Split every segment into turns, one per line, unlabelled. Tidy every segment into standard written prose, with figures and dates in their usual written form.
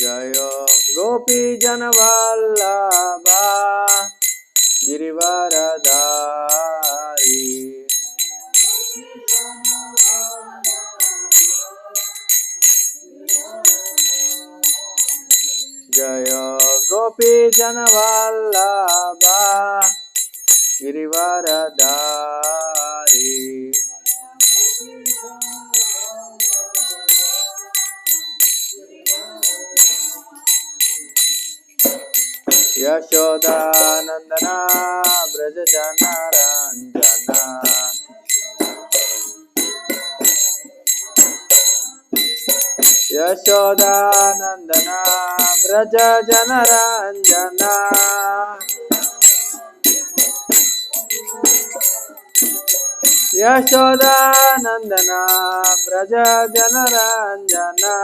Jai Gopi जनवल्लभा Girivardhari Jai Gopi जनवल्लभा Girivardhari यशोदानंदना Braj जनरंजना यशोदानंदना Braj जनरंजना यशोदानंदना Braj जनरंजना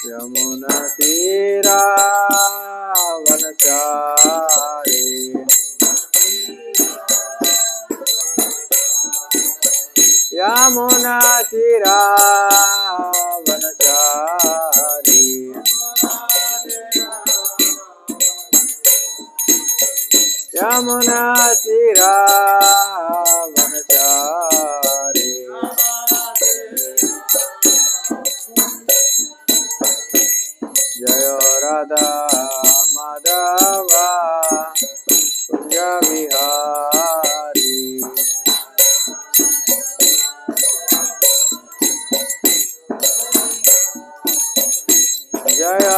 Yamuna Tirah वनचारी Yamuna Tirah वनचारी Yamuna Tirah वनचारी Jai Radha Madhava Kunj Vihari Jai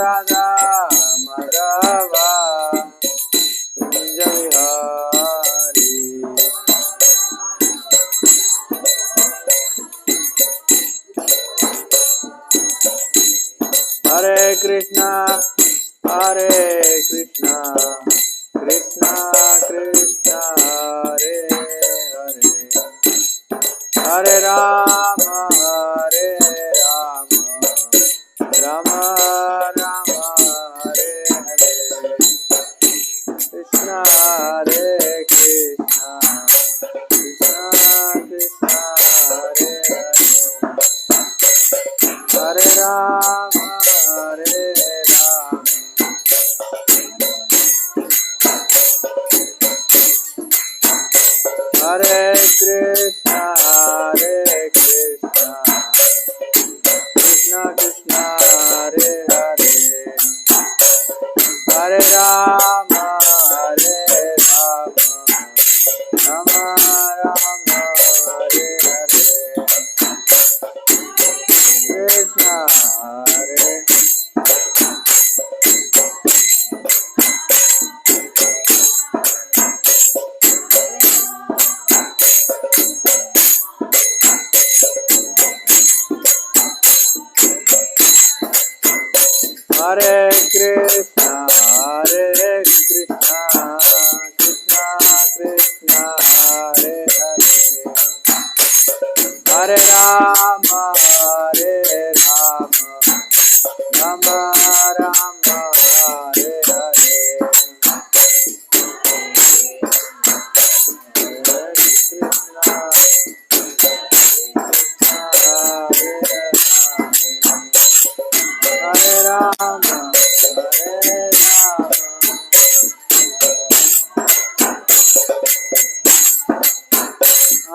Radha Madhava Kunj Vihari Hare Krishna Krishna Krishna Hare Hare Hare Ram Ram Ram Hare Hare Krishna Hare Krishna Krishna Krishna Hare Hare Hare Ram Hare Krishna Krishna Krishna Hare Hare Hare Ram Ram Ram Hare Hare Krishna Hare Hare Krishna Krishna Krishna Hare Hare Hare Ram Ram Ram Hare Hare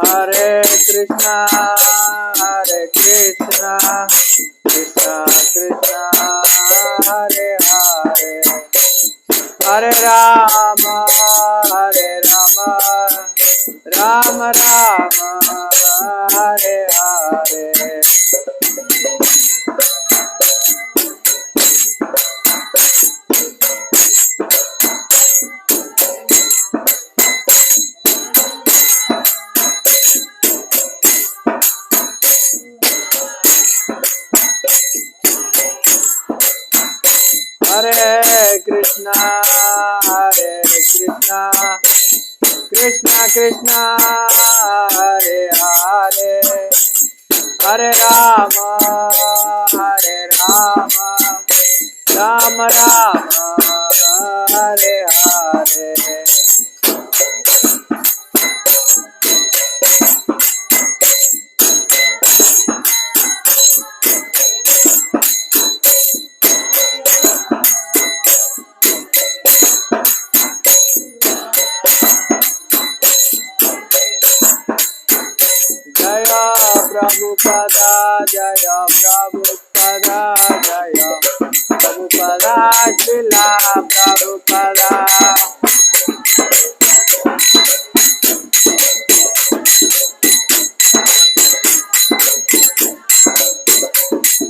Hare Krishna Krishna Krishna Hare Hare Hare Ram Ram Ram Hare Hare Hare Krishna Krishna Hare Hare Hare Ram Ram Ram Hare Hare Jaya Prabhupada, Jaya Prabhupada, Jaya Prabhupada, Lila Prabhupada.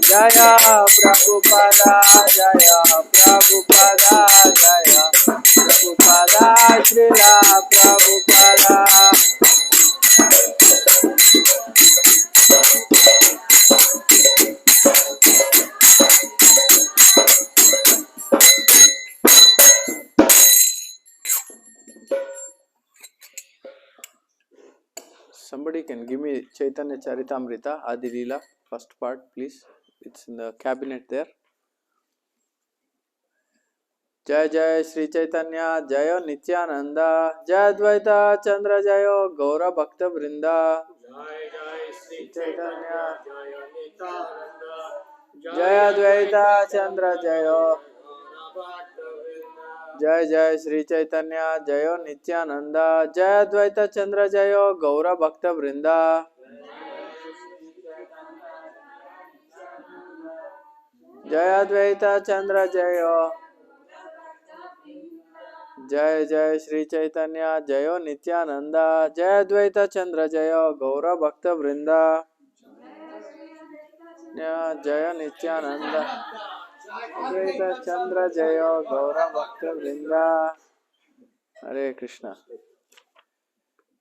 Jaya Prabhupada, Jaya Prabhupada, Jaya Prabhupada, Srila Prabhupada. Somebody can give me Chaitanya Charitamrita, Adi Lila, first part, please. It's in the cabinet there. Jai Jai Sri Chaitanya, Jaya Nityananda, Jai Advaita Chandra Jaya Gaura Bhakta Vrinda.
Jai Jai Sri Chaitanya, Jaya Nityananda,
Jaya Advaita Chandra Jaya.
Gaura
Jai Jai Sri Chaitanya, Jaya Nityananda, Jai Advaita Chandra Jaya Gaura Bhakta Vrinda. Jai Advaita Chandra Jaya. Jai Jai Sri Chaitanya, Jaya Nityananda, Jai Advaita Chandra Jaya Gaura Bhakta Vrinda. Jaya Nityananda, Advaita Chandra Jaya Gaura Bhakta Vrinda. Hare Krishna.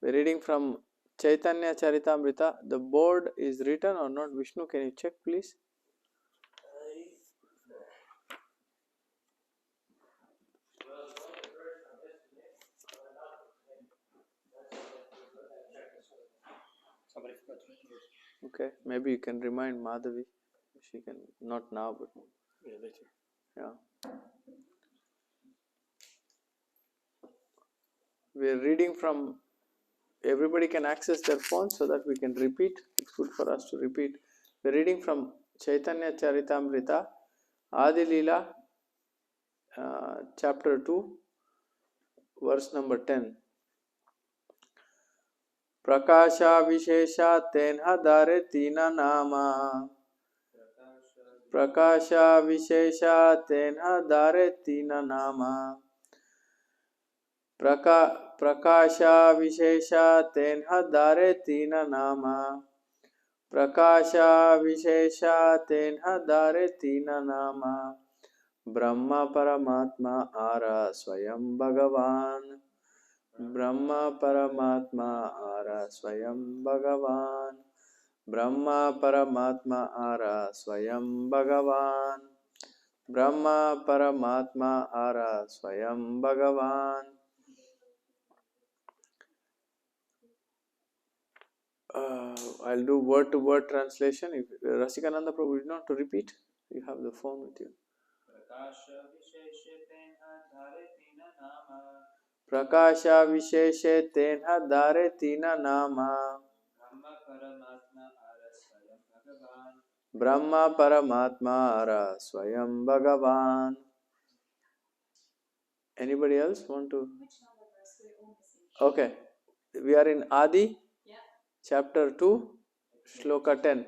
We're reading from Chaitanya Charitamrita. The board is written or not? Vishnu, can you check please? Okay, maybe you can remind Madhavi. She can, not now, but
later.
yeah. We're reading from, everybody can access their phone so that we can repeat. It's good for us to repeat. We're reading from Chaitanya Charitamrita, Adi Lila, chapter 2, verse number 10. Prakasha Vishesha Tenha Dare Tina Nama. Prakasha Vishesha Tenha Dare Tina Nama. Prakasha Vishesha Tenha Dare Tina Nama. Prakasha Vishesha Tenha Dare Tina Nama. Brahma Paramatma Ara Swayam Bhagavan. Brahma Paramatma Ara Swayam Bhagavan. Brahma Paramatma Ara Swayam Bhagavan. Brahma Paramatma Ara Swayam Bhagavan. I'll do word to word translation. If Rasikananda Prabhu, you not to repeat, you have the phone with you. Prakasha Visheshe Tenha Dare Tina Nama. Brahma Paramatma Ara Swayam Bhagavan. Anybody else want to? Okay. We are in Adi, chapter 2, shloka 10.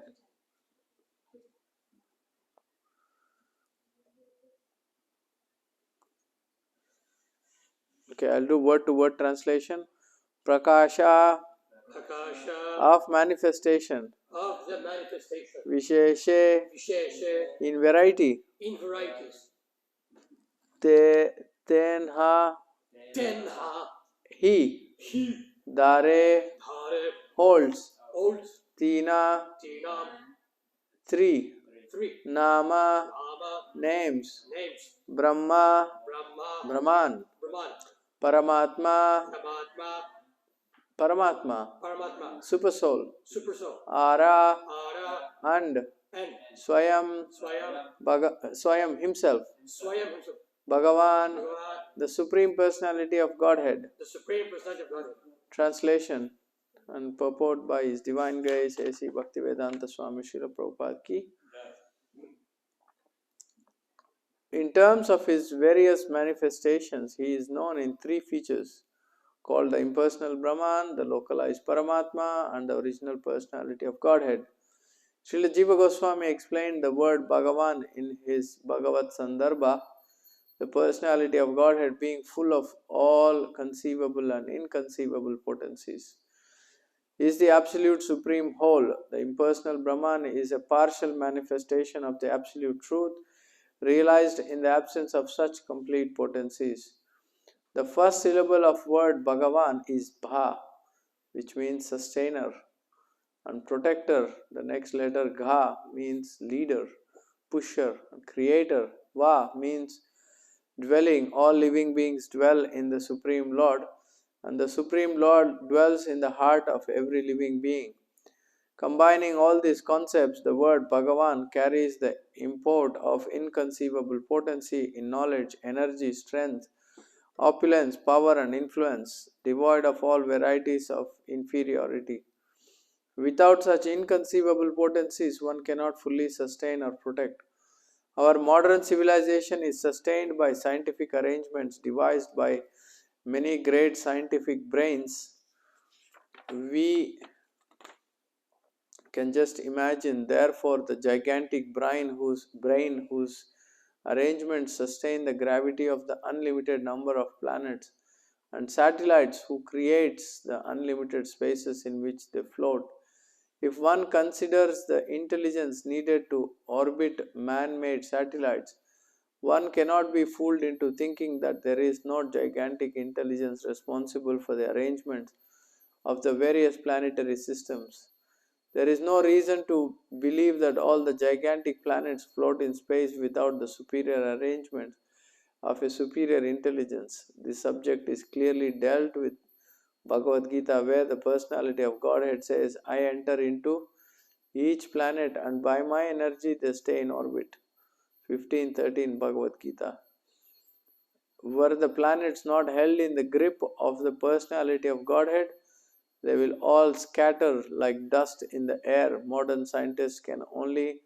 Okay, I'll do word to word translation. Prakasha, of manifestation.
Of the manifestation.
Visheshe, in variety.
In varieties.
Tenha,
he,
Dare, holds. Tina, 3. Nama, names. Brahma, Brahman. Paramatma, Super Soul. Ara, and Swayam, Swayam himself. Bhagavan, the Supreme Personality of Godhead. Translation and purport by His Divine Grace A.C. Bhaktivedanta Swami Srila Prabhupada Ki. In terms of His various manifestations, He is known in 3 features. called the impersonal Brahman, the localized Paramatma, and the original personality of Godhead. Srila Jiva Goswami explained the word Bhagavan in his Bhagavad Sandarbha, the personality of Godhead being full of all conceivable and inconceivable potencies. He is the absolute supreme whole. The impersonal Brahman is a partial manifestation of the absolute truth, realized in the absence of such complete potencies. The first syllable of word Bhagavan is Bha, which means sustainer, and protector. The next letter Gha means leader, pusher, and creator. Va means dwelling. All living beings dwell in the Supreme Lord, and the Supreme Lord dwells in the heart of every living being. Combining all these concepts, the word Bhagavan carries the import of inconceivable potency in knowledge, energy, strength, opulence, power, and influence, devoid of all varieties of inferiority. Without such inconceivable potencies, one cannot fully sustain or protect. Our modern civilization is sustained by scientific arrangements devised by many great scientific brains. We can just imagine, therefore, the gigantic brain whose arrangements sustain the gravity of the unlimited number of planets, and satellites who creates the unlimited spaces in which they float. If one considers the intelligence needed to orbit man-made satellites, one cannot be fooled into thinking that there is no gigantic intelligence responsible for the arrangement of the various planetary systems. There is no reason to believe that all the gigantic planets float in space without the superior arrangement of a superior intelligence. This subject is clearly dealt with Bhagavad Gita, where the personality of Godhead says, I enter into each planet and by my energy they stay in orbit. 15:13 Bhagavad Gita. Were the planets not held in the grip of the personality of Godhead, they will all scatter like dust in the air. Modern scientists can only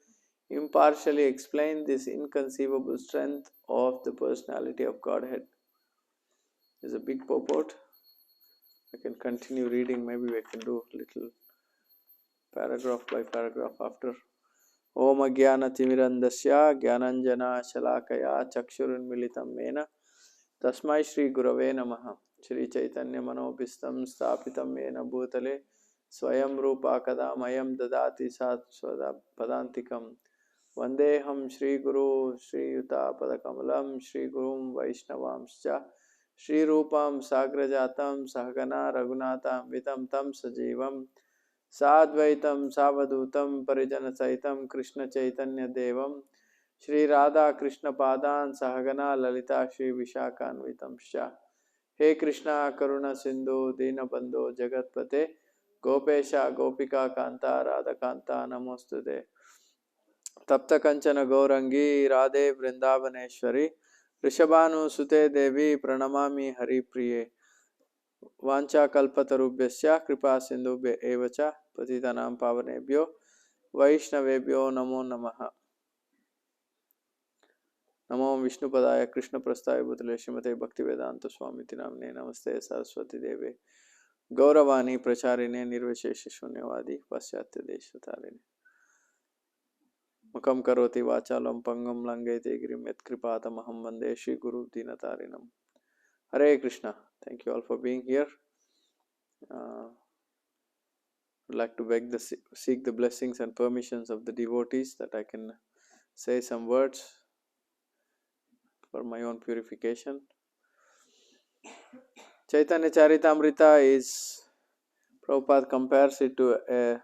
impartially explain this inconceivable strength of the personality of Godhead. There's a big purport. I can continue reading, maybe we can do little paragraph by paragraph after. Om Jnana Timirandasya Jnananjana Shalakaya Chakshurunmilitam Mena Tasmai Shri Gurave Namaha. Shri Chaitanya Manobhistam Stapitam Mena Bhutale Swayam Rupa Kadamayam Dadati Satsvada Padantikam Vandeham Shri Guru Shri Yuta Padakamalam Shri Gurum Vaishnavamscha Shri Rupam Sagrajatam Sahagana Raghunatam Vitam Tam Sajivam Sadvaitam Savadutam Parijana Saitam Krishna Chaitanya Devam Shri Radha Krishna Padan Sahagana Lalita Shri Vishakanvitam Sha. He Krishna Karuna Sindhu Dinabandhu Jagatpate Gopesha Gopika Kanta Radha Kanta Namostude Tapta Kanchana Gaurangi Radhe Vrindavaneshwari Rishabhanu Sute Devi Pranamami Hari Priye Vancha Kalpatarubhyasya Kripa Sindhubhya Evacha Patitanam Pavanebhyo Vaishnavebhyo Namo Namaha. Namo Vishnupadaya Krishna Prasthaya Bhutale Srimate Bhaktivedanta Swamiti Namne Namaste Saraswati Deve Gauravani Pracharine Nirvishesha Shunyavadi Pasyatya Deshatarine Mukam Karoti Vachalam Pangam Langete Girim Yat Kripatamaham Vande Shri Guru Dinatarinam. Hare Krishna. Thank you all for being here. Would like to seek the blessings and permissions of the devotees that I can say some words for my own purification. Chaitanya Charitamrita is, Prabhupada compares it to a,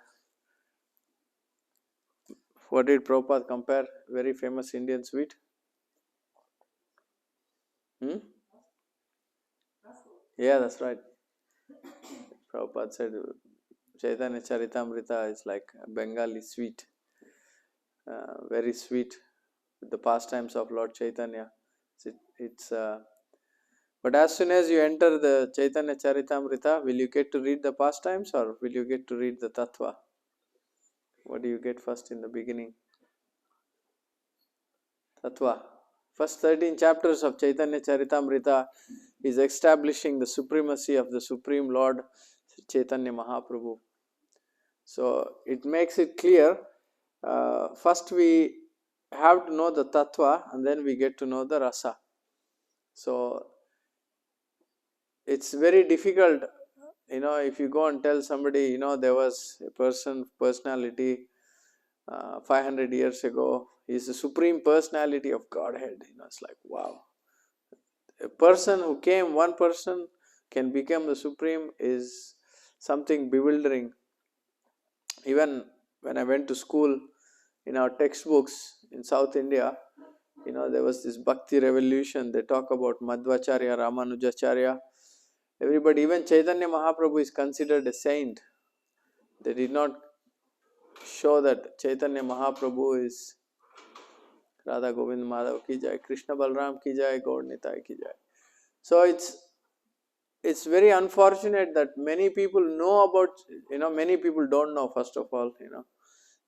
what did Prabhupada compare? Very famous Indian sweet? Yeah, that's right. Prabhupada said Chaitanya Charitamrita is like a Bengali sweet, very sweet, with the pastimes of Lord Chaitanya. But as soon as you enter the Chaitanya Charitamrita, will you get to read the pastimes or will you get to read the Tattva? What do you get first in the beginning? Tattva. First 13 chapters of Chaitanya Charitamrita is establishing the supremacy of the Supreme Lord Chaitanya Mahaprabhu. So it makes it clear. First we have to know the tattva and then we get to know the rasa. So it's very difficult, if you go and tell somebody, there was a personality 500 years ago, he's the supreme personality of Godhead. It's like, wow. A person who came, one person can become the supreme is something bewildering. Even when I went to school, in our textbooks in South India, there was this Bhakti revolution. They talk about Madhvacharya, Ramanujacharya. Everybody, even Chaitanya Mahaprabhu is considered a saint. They did not show that Chaitanya Mahaprabhu is Radha Govind Madhav ki jai, Krishna Balram ki jai, Gaur Nitai ki jai. So it's very unfortunate that many people know about, many people don't know, first of all,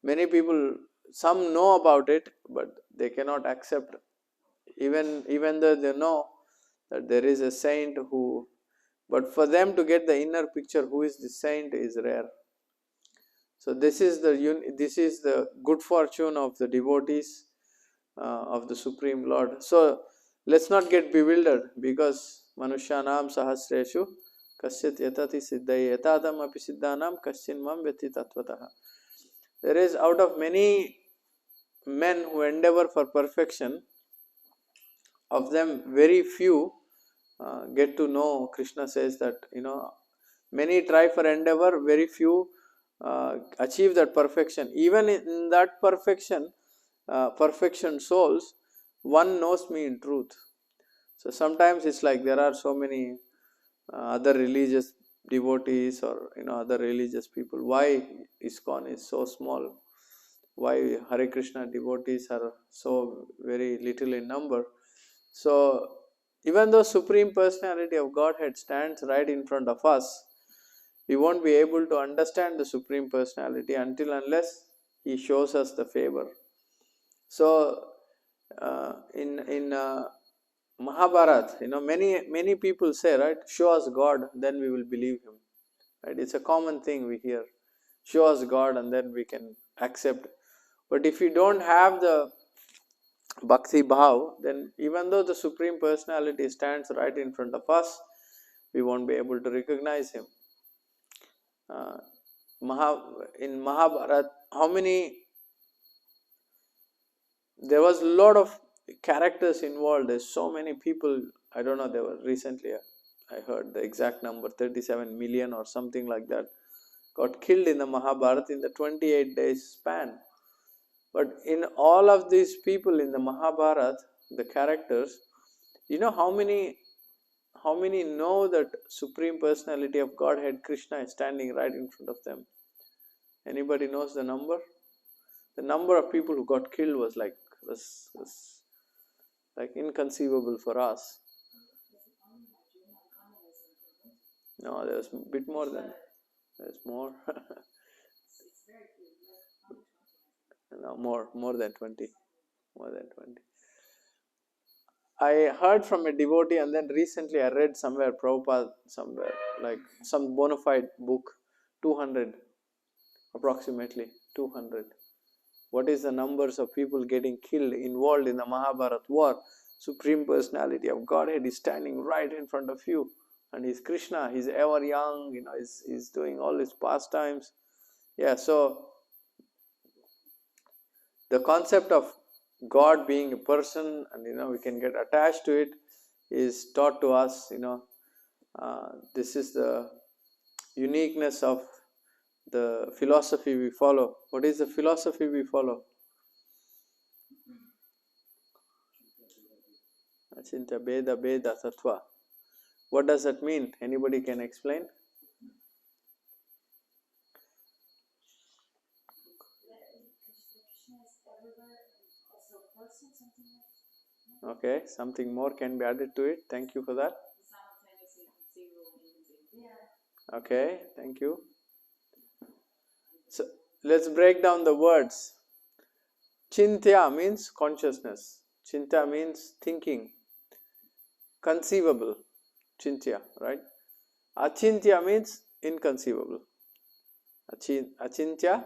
many people, some know about it, but they cannot accept, even though they know that there is a saint who, but for them to get the inner picture, who is the saint, is rare. So this is the good fortune of the devotees of the Supreme Lord. So let's not get bewildered, because Manushyanam Sahasreshu Kasyat Yatati Siddhai Yatadam Api Siddhanam Kasyin Mam Vyati Tatvataha. There is, out of many men who endeavor for perfection, of them very few get to know. Krishna says that, many try for endeavor, very few achieve that perfection. Even in that perfection, perfection souls, one knows me in truth. So sometimes it's like there are so many other religious devotees or other religious people. Why ISKCON is so small? Why Hare Krishna devotees are so very little in number? So even though Supreme Personality of Godhead stands right in front of us, we won't be able to understand the Supreme Personality until unless He shows us the favor. So in Mahabharata, many people say, right, show us God, then we will believe Him. Right? It's a common thing we hear. Show us God and then we can accept. But if we don't have the Bhakti Bhav, then even though the Supreme Personality stands right in front of us, we won't be able to recognize Him. In Mahabharata, there was a lot of characters involved. There's so many people. I don't know, there were recently, I heard the exact number, 37 million or something like that, got killed in the Mahabharata in the 28 days span. But in all of these people in the Mahabharata, the characters, how many know that Supreme Personality of Godhead Krishna is standing right in front of them? Anybody knows the number? The number of people who got killed was like inconceivable for us. No, there's a bit more than, there's more. No, more than 20. More than 20. I heard from a devotee, and then recently I read somewhere, Prabhupada, somewhere, like some bona fide book, 200, approximately 200. What is the numbers of people getting killed, involved in the Mahabharata war? Supreme Personality of Godhead is standing right in front of you, and He's Krishna. He's ever young, he's doing all His pastimes. Yeah, so the concept of God being a person, and we can get attached to it, is taught to us. This is the uniqueness of the philosophy we follow. What is the philosophy we follow? Achintya Beda Beda Tattva. What does that mean? Anybody can explain? Okay, something more can be added to it. Thank you for that. Okay, thank you. So let's break down the words. Chintya means consciousness. Chinta means thinking, conceivable. Chintya, right? Achintya means inconceivable. Achintya,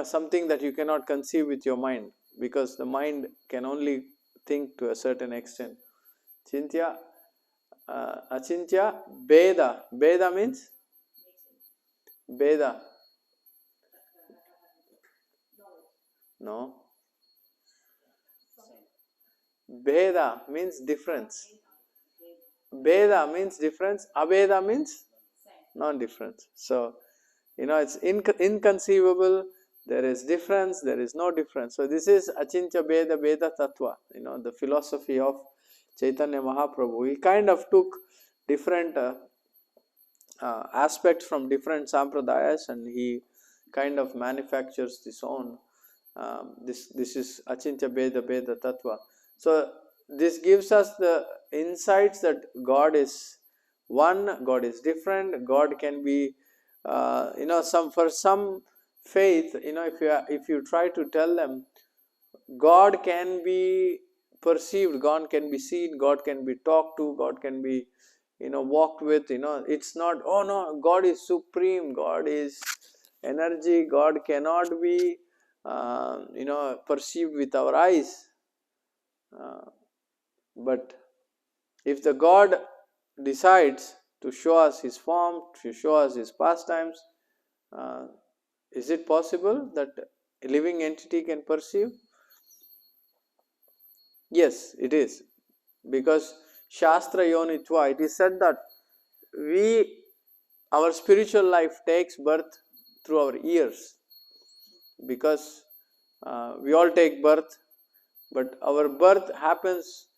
something that you cannot conceive with your mind, because the mind can only think to a certain extent. Chintya, Achintya, Beda. Beda means? Beda. No. Beda means difference. Beda means difference. Abeda means non-difference. So, it's inconceivable. There is difference. There is no difference. So this is Achintya Beda Beda Tattva. The philosophy of Chaitanya Mahaprabhu. He kind of took different aspects from different sampradayas, and he kind of manufactures this own. This is Achintya Beda Beda Tattva. So this gives us the insights that God is one, God is different, God can be, for some faith, if you try to tell them, God can be perceived, God can be seen, God can be talked to, God can be, walked with, it's not, oh no, God is supreme, God is energy, God cannot be, perceived with our eyes. But if the God decides to show us His form, to show us His pastimes, is it possible that a living entity can perceive? Yes, it is. Because Shastra Yonitva, it is said that our spiritual life takes birth through our ears. Because we all take birth, but our birth happens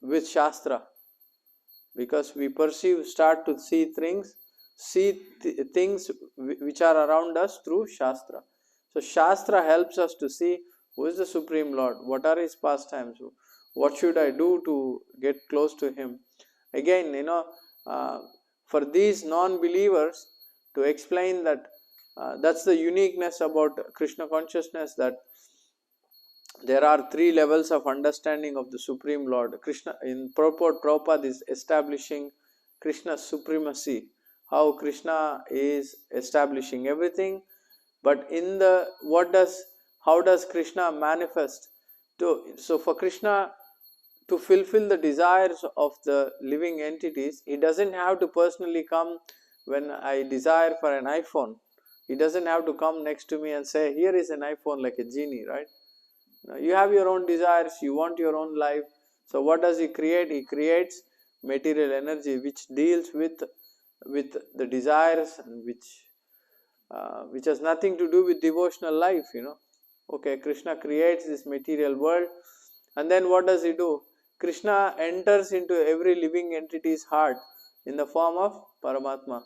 with Shastra. Because we start to see things which are around us through Shastra. So Shastra helps us to see who is the Supreme Lord, what are His pastimes, what should I do to get close to Him. Again, for these non-believers to explain that, that's the uniqueness about Krishna consciousness, that there are three levels of understanding of the Supreme Lord. Krishna, in Prabhupada is establishing Krishna's supremacy, how Krishna is establishing everything, but how does Krishna manifest? So for Krishna to fulfill the desires of the living entities, He doesn't have to personally come. When I desire for an iPhone, He doesn't have to come next to me and say, here is an iPhone, like a genie, right? You have your own desires, you want your own life. So what does He create? He creates material energy which deals with the desires, and which has nothing to do with devotional life, Okay, Krishna creates this material world, and then what does He do? Krishna enters into every living entity's heart in the form of Paramatma.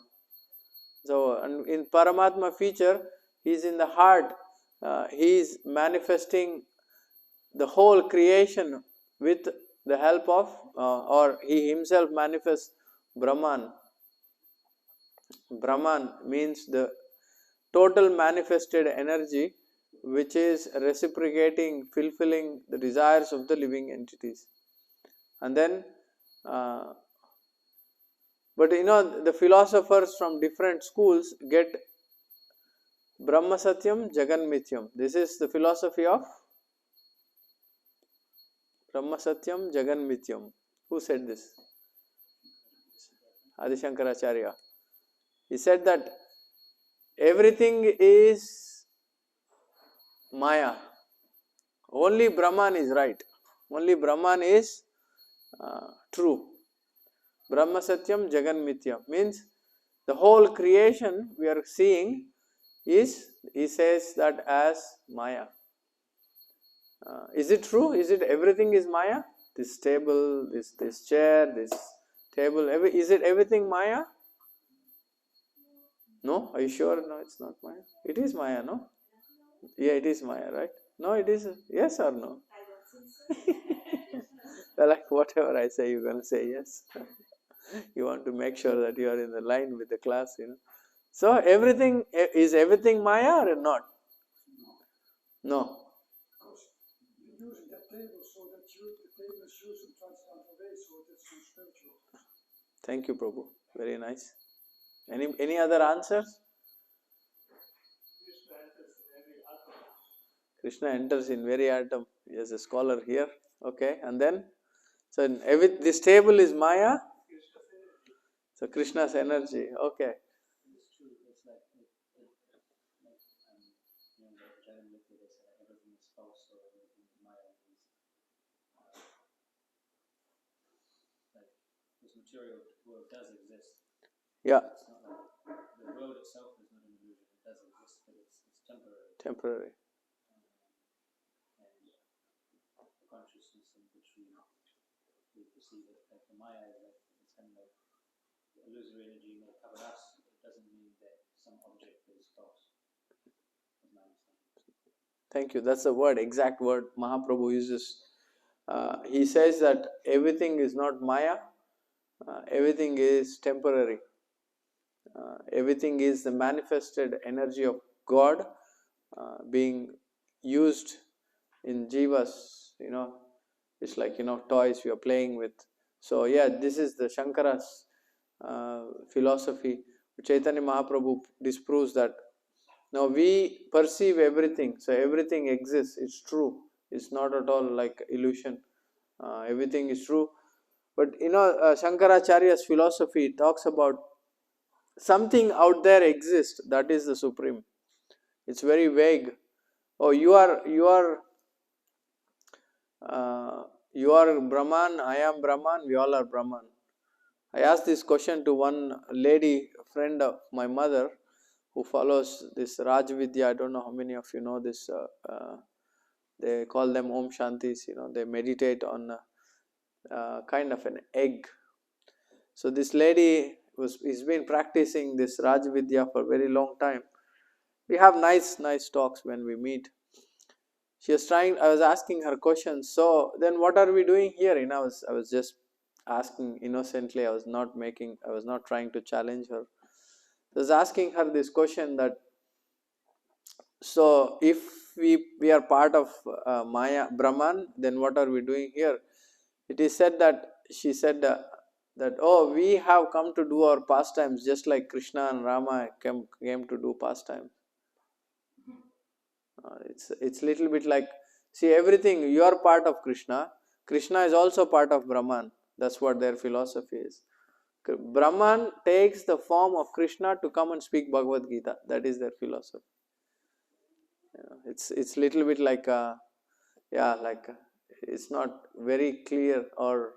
So, and in Paramatma feature, He is in the heart. He is manifesting the whole creation with the help of, or He Himself manifests Brahman. Brahman means the total manifested energy which is reciprocating, fulfilling the desires of the living entities. And then, but the philosophers from different schools get Brahma Satyam, Jagan Mithyam. This is the philosophy of Brahma Satyam, Jagan Mithyam. Who said this? Adi Shankaracharya. He said that everything is Maya. Only Brahman is right. Only Brahman is true. Brahma Satyam, Jagan Mithyam means the whole creation we are seeing is, he says that, as Maya. Is it true? Is it everything is Maya? This table, this chair, this table, is it everything Maya? No? Are you sure? No, it's not Maya. It is Maya, no? Yeah, it is Maya, right? No, it is. Yes or no? Well, like whatever I say, you're going to say yes. You want to make sure that you are in the line with the class, So is everything Maya or not? No.
Using that table so that the table is used in transcendental ways, so that's so spiritual.
Thank you, Prabhu. Very nice. Any other answers? Krishna enters in very atom. He is a scholar here. Okay, and then so this table is Maya. So Krishna's energy. Okay.
It's true. It's like Jagan Mitra, they said everything is false or everything is Maya. Like this material world does exist.
Yeah.
It's not like the world itself is not an illusion. It does exist, but it's temporary.
Temporary.
And the consciousness in which we perceive it, like the Maya, is like it's kind of like the illusory energy may cover us. It doesn't mean that some object is false. Is my understanding.
Thank you. That's the word, exact word Mahaprabhu uses. He says that everything is not Maya, everything is temporary. Everything is the manifested energy of God being used in jivas, it's like, toys we are playing with. So yeah, this is the Shankara's philosophy. Chaitanya Mahaprabhu disproves that. Now we perceive everything, so everything exists, it's true, it's not at all like illusion, everything is true. But Shankaracharya's philosophy talks about something out there exists, that is the supreme. It's very vague. Oh, you are Brahman, I am Brahman, we all are Brahman. I asked this question to one lady friend of my mother who follows this Raj Vidya. I don't know how many of you know this. They call them Om Shantis. They meditate on kind of an egg. So this lady has been practicing this Raj Vidya for a very long time. We have nice talks when we meet. I was asking her questions. So then what are we doing here? I was just asking innocently. I was not trying to challenge her. I was asking her this question that, so if we are part of Maya, Brahman, then what are we doing here? It is said that, she said that, oh, we have come to do our pastimes just like Krishna and Rama came to do pastimes. It's little bit like, see, everything, you are part of Krishna. Krishna is also part of Brahman. That's what their philosophy is. Brahman takes the form of Krishna to come and speak Bhagavad Gita. That is their philosophy. It's little bit like it's not very clear, or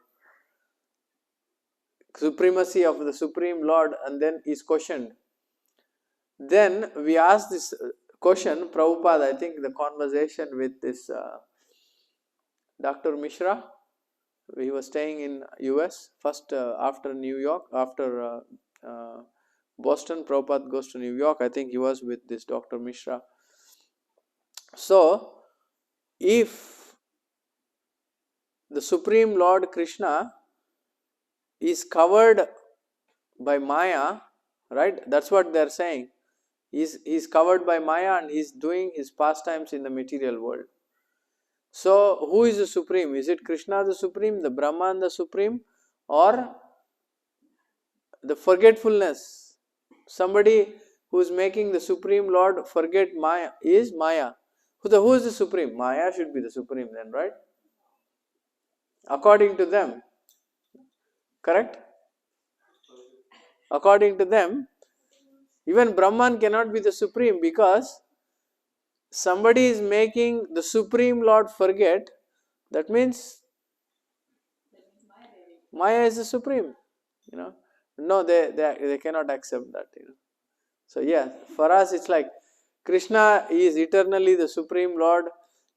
supremacy of the Supreme Lord, and then is questioned. Then we ask this question, Prabhupada, I think the conversation with this Dr. Mishra, he was staying in US, first after New York, after Boston, Prabhupada goes to New York, I think he was with this Dr. Mishra. So, if the Supreme Lord Krishna is covered by Maya, right? That's what they're saying. He's covered by Maya and he's doing his pastimes in the material world. So, who is the Supreme? Is it Krishna the Supreme, the Brahman the Supreme, or the forgetfulness? Somebody who is making the Supreme Lord forget Maya is Maya. Who is the Supreme? Maya should be the Supreme then, right? According to them. Correct? According to them, even Brahman cannot be the Supreme, because somebody is making the Supreme Lord forget. That means Maya is the Supreme. No, they cannot accept that. So yeah, for us it's like Krishna is eternally the Supreme Lord.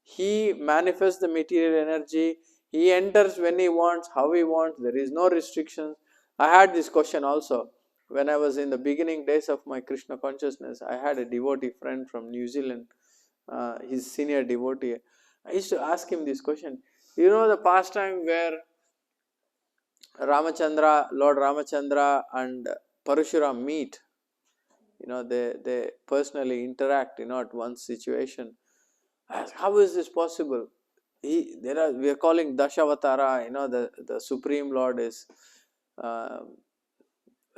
He manifests the material energy. He enters when he wants, how he wants. There is no restrictions. I had this question also when I was in the beginning days of my Krishna consciousness. I had a devotee friend from New Zealand, his senior devotee. I used to ask him this question. The pastime where Lord Ramachandra and Parashuram meet. They personally interact, at one situation. I ask, how is this possible? We are calling Dashavatara, the Supreme Lord is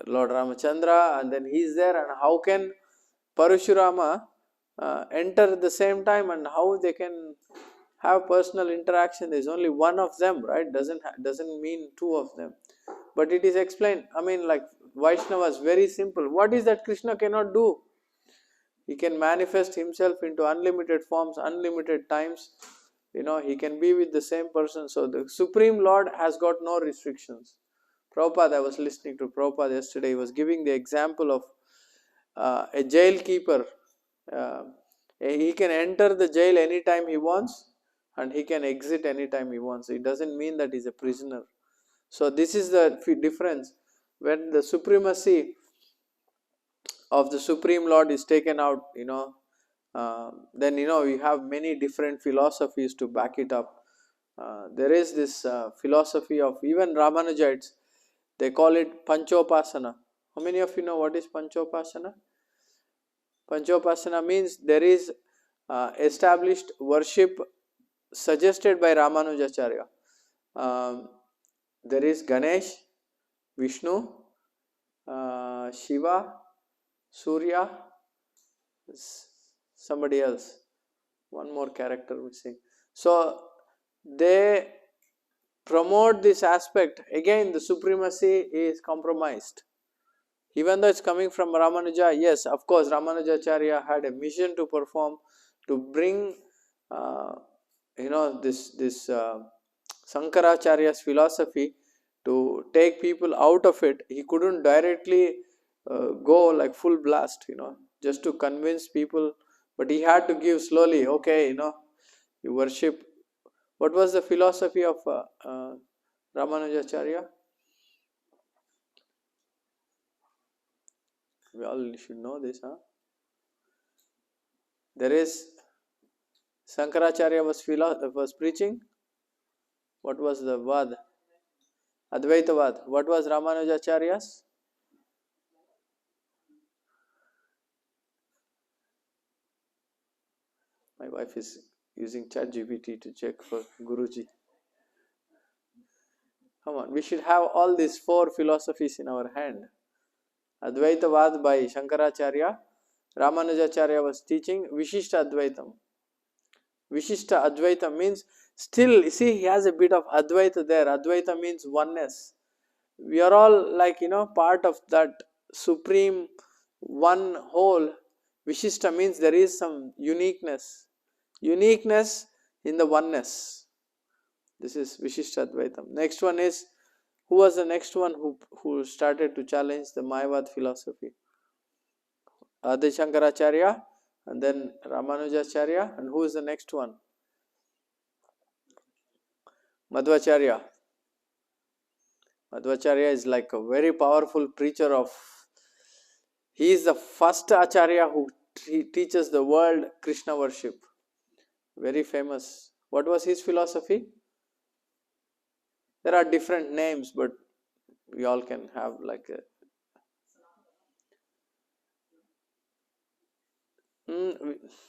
Lord Ramachandra, and then he is there, and how can Parashurama enter at the same time, and how they can have personal interaction? There is only one of them, right? Doesn't mean two of them, but it is explained. I mean, like Vaishnavas, very simple. What is that Krishna cannot do? He can manifest himself into unlimited forms, unlimited times. He can be with the same person. So the Supreme Lord has got no restrictions. Prabhupada, I was listening to Prabhupada yesterday, he was giving the example of a jail keeper. Uh, he can enter the jail anytime he wants, and he can exit anytime he wants. It doesn't mean that he's a prisoner. So this is the difference. When the supremacy of the Supreme Lord is taken out, then we have many different philosophies to back it up. There is this philosophy of even Ramanujites. They call it Panchopasana. How many of you know what is Panchopasana? Panchopasana means there is established worship suggested by Ramanujacharya. There is Ganesh, Vishnu, Shiva, Surya, somebody else, one more character missing. So they promote this aspect. Again, the supremacy is compromised. Even though it's coming from Ramanuja, yes, of course, Ramanujacharya had a mission to perform, to bring, this Sankaracharya's philosophy, to take people out of it. He couldn't directly go like full blast, just to convince people, but he had to give slowly. Okay, you worship. What was the philosophy of Ramanujacharya? We all should know this, huh? There is Sankaracharya was preaching. What was the Vad? Advaitavad. What was Ramanujacharya's? My wife is using ChatGPT to check for Guruji. Come on, we should have all these four philosophies in our hand. Advaitavad by Shankaracharya. Ramanujacharya was teaching Vishishta Advaitam. Vishishta Advaita means, still, see, he has a bit of Advaita there. Advaita means oneness. We are all like, part of that supreme one whole. Vishishta means there is some uniqueness. Uniqueness in the oneness. This is Vishishta Advaitam. Next one is, who was the next one who started to challenge the Mayavad philosophy? Adi Shankaracharya, and then Ramanujacharya, and who is the next one? Madhvacharya. Madhvacharya is like a very powerful preacher of. He is the first Acharya who teaches the world Krishna worship. Very famous. What was his philosophy? There are different names, but we all can have like a.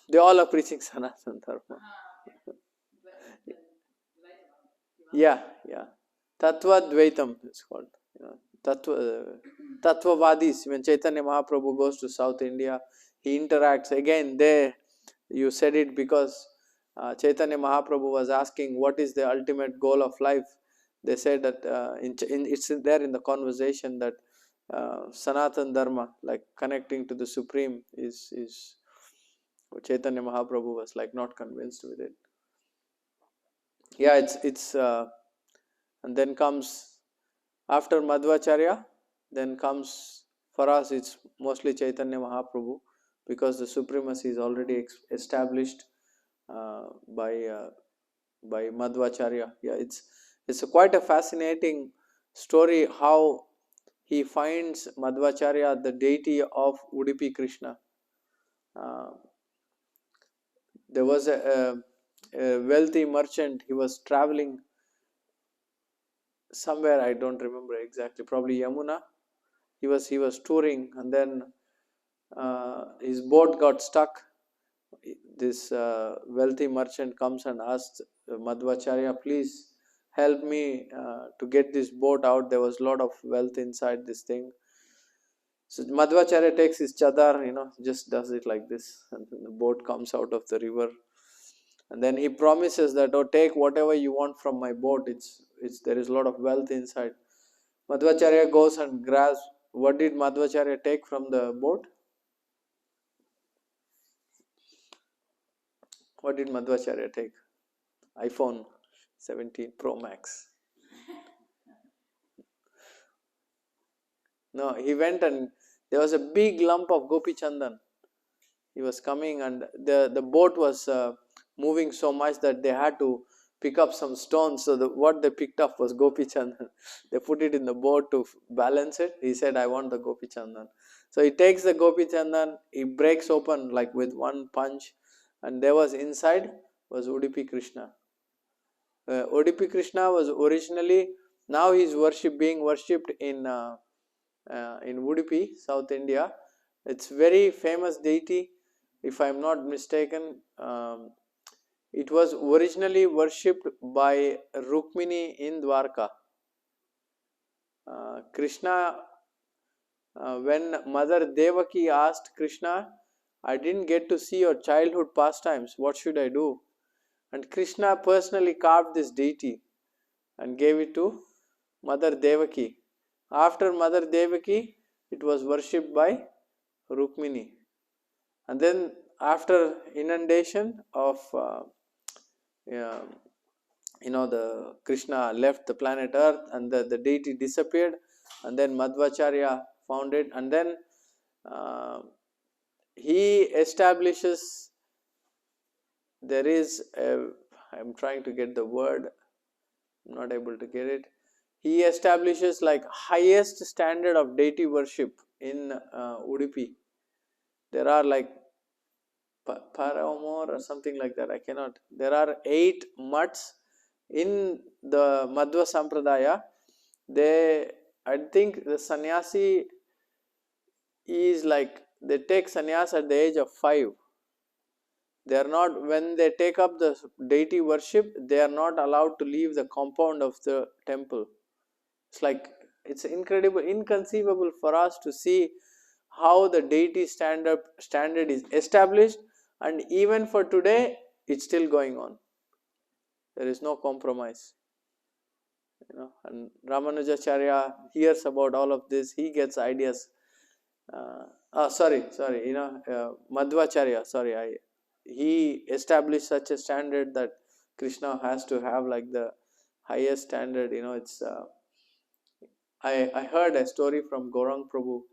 They all are preaching Sanatana Dharma. Yeah. Tattva Dvaitam it's called. Tattvavadis. When Chaitanya Mahaprabhu goes to South India, he interacts. Again, you said it because Chaitanya Mahaprabhu was asking what is the ultimate goal of life. They said that it's there in the conversation that Sanatan Dharma, like connecting to the Supreme, is Chaitanya Mahaprabhu was like not convinced with it. Yeah, it's and then comes after Madhvacharya, then comes for us it's mostly Chaitanya Mahaprabhu, because the supremacy is already established by Madhvacharya. Yeah, it's quite a fascinating story how he finds Madhvacharya the deity of Udupi Krishna. There was a wealthy merchant. He was traveling somewhere, I don't remember exactly, probably Yamuna. He was touring, and then his boat got stuck. This wealthy merchant comes and asks Madhvacharya, please help me to get this boat out. There was a lot of wealth inside this thing. So Madhvacharya takes his chadar, just does it like this, and then the boat comes out of the river. And then he promises that, oh, take whatever you want from my boat. There is a lot of wealth inside. Madhvacharya goes and grabs. What did Madhvacharya take from the boat? What did Madhvacharya take? iPhone 17 Pro Max. No, he went and there was a big lump of Gopi Chandan. He was coming and the boat was moving so much that they had to pick up some stones. So what they picked up was Gopi Chandan. They put it in the boat to balance it. He said, I want the Gopi Chandan. So he takes the Gopi Chandan, he breaks open like with one punch, and there was inside was Udupi Krishna. Udupi Krishna was originally, now he is being worshipped in Udupi, South India. It's very famous deity. If I am not mistaken, it was originally worshipped by Rukmini in Dwarka. Krishna, when Mother Devaki asked Krishna, I didn't get to see your childhood pastimes, what should I do? And Krishna personally carved this deity and gave it to Mother Devaki. After Mother Devaki, it was worshipped by Rukmini. And then after inundation of the Krishna left the planet Earth and the deity disappeared, and then Madhvacharya found it, and then he establishes, there is I'm trying to get the word, I'm not able to get it. He establishes like highest standard of deity worship in Udupi. There are like Paramore or something like that, I cannot. There are 8 mutts in the Madhva Sampradaya. I think the sannyasi is like, they take sannyas at the age of 5. They are not, when they take up the deity worship, they are not allowed to leave the compound of the temple. It's incredible, inconceivable for us to see how the deity standard is established, and even for today it's still going on. There is no compromise. And Ramanujacharya hears about all of this, he gets ideas. Madhvacharya, he established such a standard that Krishna has to have like the highest standard. I heard a story from Gaurang Prabhu,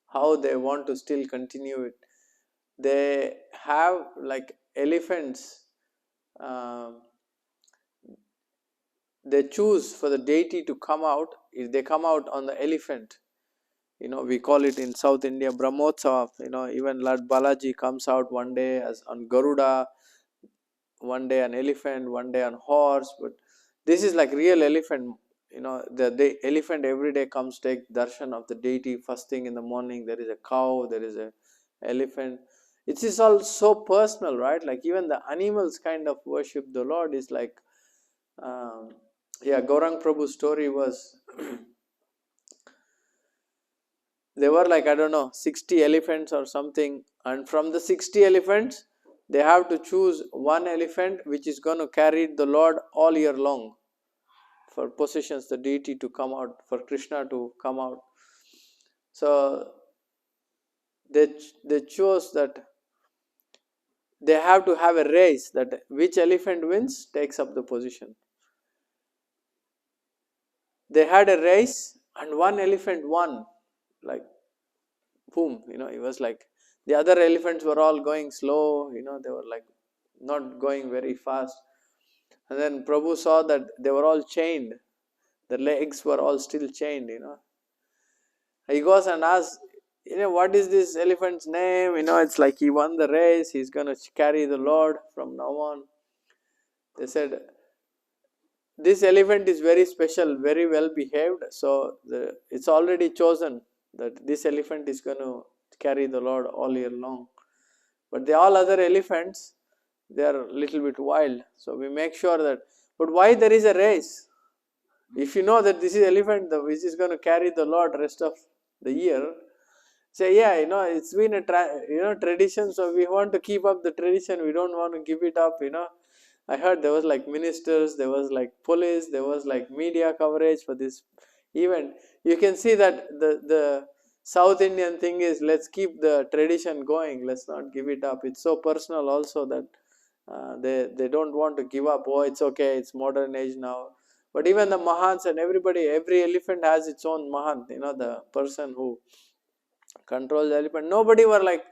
how they want to still continue it. They have like elephants, they choose for the deity to come out. If they come out on the elephant, we call it in South India Brahmotsava. Even Lord Balaji comes out one day as on Garuda, one day an elephant, one day on horse. But this is like real elephant. The elephant every day comes take darshan of the deity. First thing in the morning, there is a cow, there is a elephant. It is all so personal, right? Like even the animals kind of worship the Lord. Is like, Gaurang Prabhu's story was, there were like, I don't know, 60 elephants or something, and from the 60 elephants, they have to choose one elephant which is going to carry the Lord all year long for possessions, the deity to come out, for Krishna to come out. So they chose that they have to have a race, that which elephant wins takes up the position. They had a race and one elephant won, like boom, it was like the other elephants were all going slow, they were like not going very fast. And then Prabhu saw that they were all chained, the legs were all still chained. He goes and asks, what is this elephant's name? It's like he won the race, he's going to carry the Lord from now on. They said, this elephant is very special, very well behaved, so it's already chosen that this elephant is going to carry the Lord all year long. But all other elephants, they are a little bit wild, so we make sure that. But why there is a race? If you know that this is elephant which is going to carry the Lord rest of the year, say, yeah, it's been a tradition, so we want to keep up the tradition. We don't want to give it up. I heard there was like ministers, there was like police, there was like media coverage for this event. You can see that the South Indian thing is, let's keep the tradition going. Let's not give it up. It's so personal also that they don't want to give up. Oh, it's okay. It's modern age now. But even the Mahants and everybody, every elephant has its own Mahant. The person who controls the elephant. Nobody were like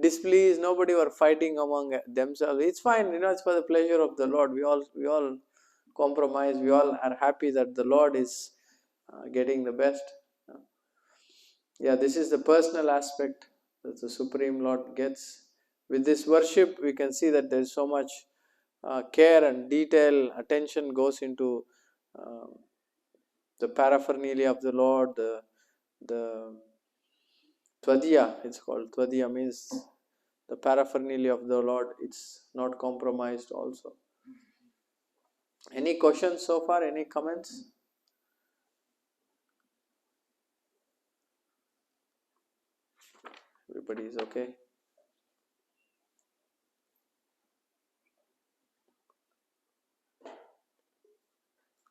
displeased. Nobody were fighting among themselves. It's fine. It's for the pleasure of the Lord. We all compromise. We all are happy that the Lord is getting the best. Yeah, this is the personal aspect that the Supreme Lord gets. With this worship, we can see that there is so much care and detail, attention goes into uh, the paraphernalia of the Lord, the Tvadiya, it's called. Tvadiya means the paraphernalia of the Lord. It's not compromised also. Any questions so far? Any comments? Everybody is okay?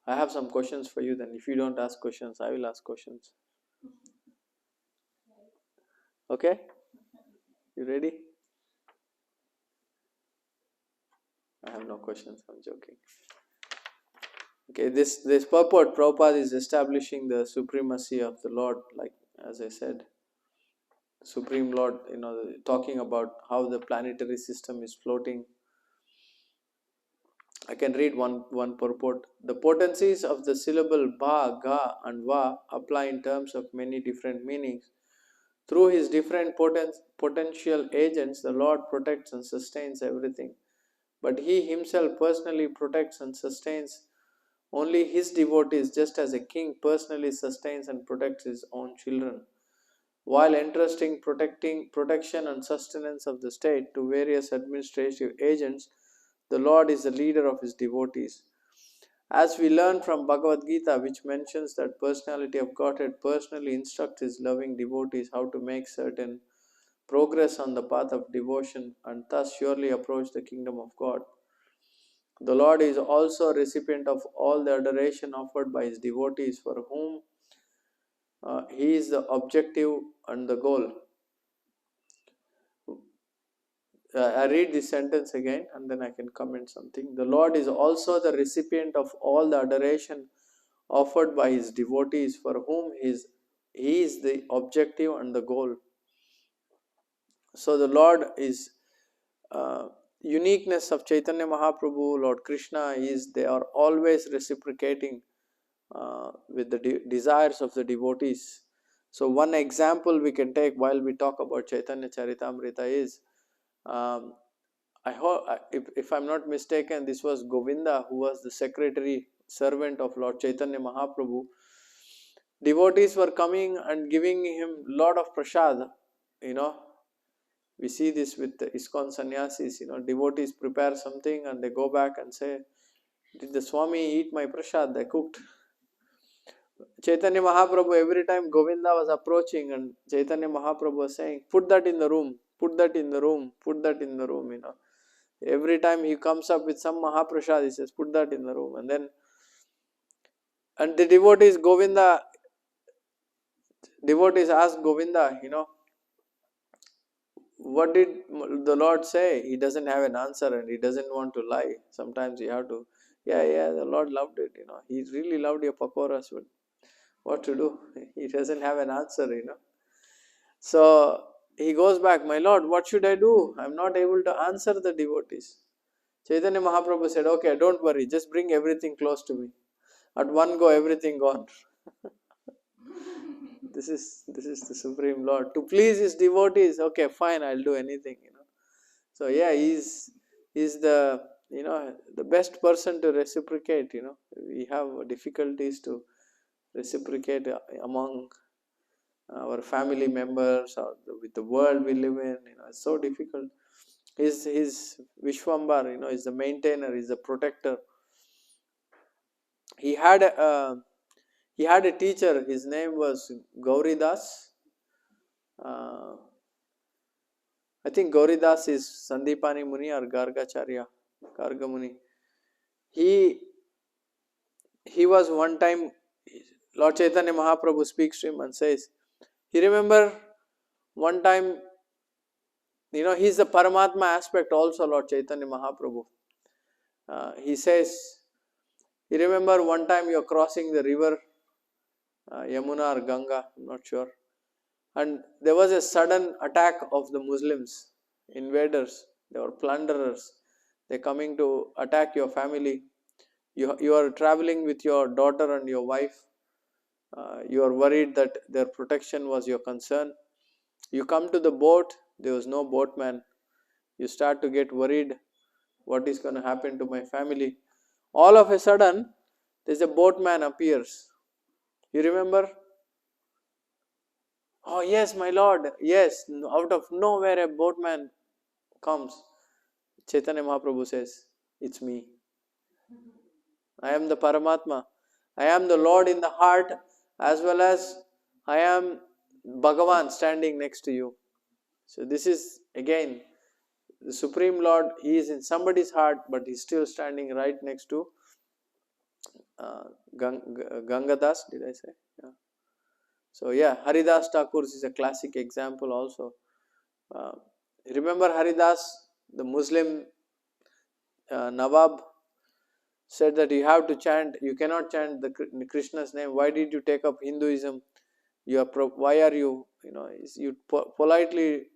I have some questions for you then. If you don't ask questions, I will ask questions. Okay? You ready? I have no questions, I'm joking. Okay, this purport, Prabhupada is establishing the supremacy of the Lord, like as I said. Supreme Lord, talking about how the planetary system is floating. I can read one purport. The potencies of the syllable ba, ga, and va apply in terms of many different meanings. Through his different potential agents, the Lord protects and sustains everything. But he himself personally protects and sustains only his devotees, just as a king personally sustains and protects his own children. While entrusting protection and sustenance of the state to various administrative agents, the Lord is the leader of his devotees. As we learn from Bhagavad Gita, which mentions that personality of Godhead personally instructs his loving devotees how to make certain progress on the path of devotion and thus surely approach the kingdom of God. The Lord is also a recipient of all the adoration offered by his devotees, for whom he is the objective and the goal. I read this sentence again and then I can comment something. The Lord is also the recipient of all the adoration offered by his devotees, for whom he is the objective and the goal. So the Lord is uniqueness of Chaitanya Mahaprabhu, Lord Krishna is they are always reciprocating with the desires of the devotees. So one example we can take while we talk about Chaitanya Charitamrita is, I hope, if I'm not mistaken, this was Govinda, who was the secretary servant of Lord Chaitanya Mahaprabhu. Devotees were coming and giving him lot of prasad. We see this with the ISKCON sannyasis. Devotees prepare something and they go back and say, "Did the Swami eat my prasad? They cooked." Chaitanya Mahaprabhu, every time Govinda was approaching and Chaitanya Mahaprabhu was saying, "Put that in the room, put that in the room, put that in the room." Every time he comes up with some Mahaprasad, he says, "Put that in the room." And the devotees ask Govinda, what did the Lord say? He doesn't have an answer and he doesn't want to lie. Sometimes you have to, yeah, the Lord loved it, He really loved your pakoras, but what to do? He doesn't have an answer, So he goes back, "My Lord, what should I do? I'm not able to answer the devotees." Chaitanya Mahaprabhu said, "Okay, don't worry, just bring everything close to me. At one go, everything gone." This is the Supreme Lord. To please his devotees, okay, fine, I'll do anything, So yeah, he's the the best person to reciprocate, We have difficulties to reciprocate among our family members or with the world we live in, it's so difficult. His Vishwambar, is the maintainer, is the protector. He had a teacher, his name was Gauridas. Uh, I think Gauridas is Sandipani Muni or Gargacharya, Garga Muni. He was one time, Lord Chaitanya Mahaprabhu speaks to him and says, you remember one time, he's the Paramatma aspect also, Lord Chaitanya Mahaprabhu. He says, you remember one time you're crossing the river, Yamuna or Ganga, I'm not sure. And there was a sudden attack of the Muslims, invaders, they were plunderers. They're coming to attack your family. You are traveling with your daughter and your wife. You are worried that their protection was your concern. You come to the boat, there was no boatman. You start to get worried, what is going to happen to my family? All of a sudden, there's a boatman appears. You remember? Oh yes, my lord, yes, out of nowhere a boatman comes. Chaitanya Mahaprabhu says, it's me. I am the Paramatma. I am the Lord in the heart, as well as I am Bhagavan standing next to you. So this is again the Supreme Lord. He is in somebody's heart, but he's still standing right next to uh, Gangadas. Did I say? Yeah. So yeah, Haridas Thakur is a classic example also. Uh, remember Haridas, the Muslim Nawab, said that you have to chant, you cannot chant the Krishna's name. Why did you take up Hinduism? Why are you, you politely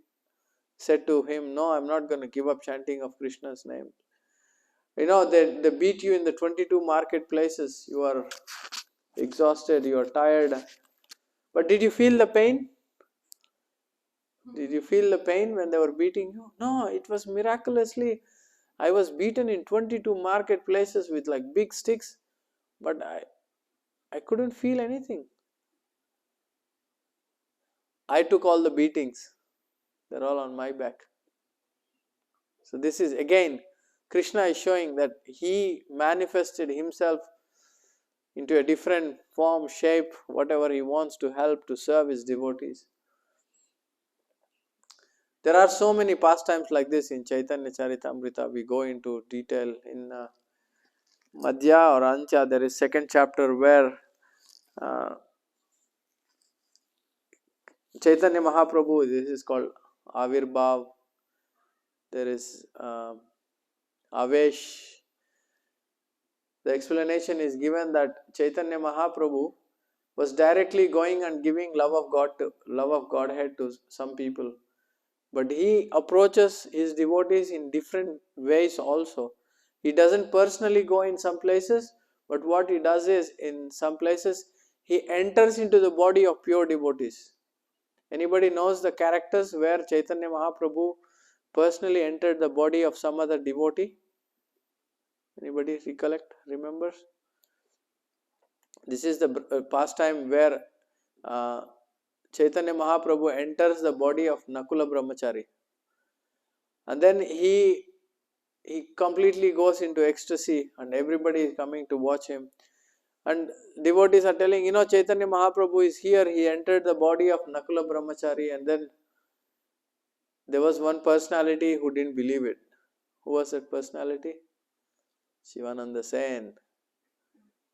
said to him, no, I'm not going to give up chanting of Krishna's name. They beat you in the 22 marketplaces. You are exhausted, you are tired. But did you feel the pain? Did you feel the pain when they were beating you? No, it was miraculously. I was beaten in 22 marketplaces with like big sticks, but I couldn't feel anything. I took all the beatings. They're all on my back. So this is again, Krishna is showing that he manifested himself into a different form, shape, whatever he wants to help, to serve his devotees. There are so many pastimes like this in Chaitanya Charitamrita. We go into detail in Madhya or Ancha. There is second chapter where Chaitanya Mahaprabhu, this is called Avirbhav. There is Avesh. The explanation is given that Chaitanya Mahaprabhu was directly going and giving love of Godhead to some people. But he approaches his devotees in different ways also. He doesn't personally go in some places, but what he does is, in some places, he enters into the body of pure devotees. Anybody knows the characters where Chaitanya Mahaprabhu personally entered the body of some other devotee? Anybody remembers? This is the pastime where Chaitanya Mahaprabhu enters the body of Nakula Brahmachari. And then he completely goes into ecstasy and everybody is coming to watch him. And devotees are telling, Chaitanya Mahaprabhu is here. He entered the body of Nakula Brahmachari. And then there was one personality who didn't believe it. Who was that personality? Shivananda Sen.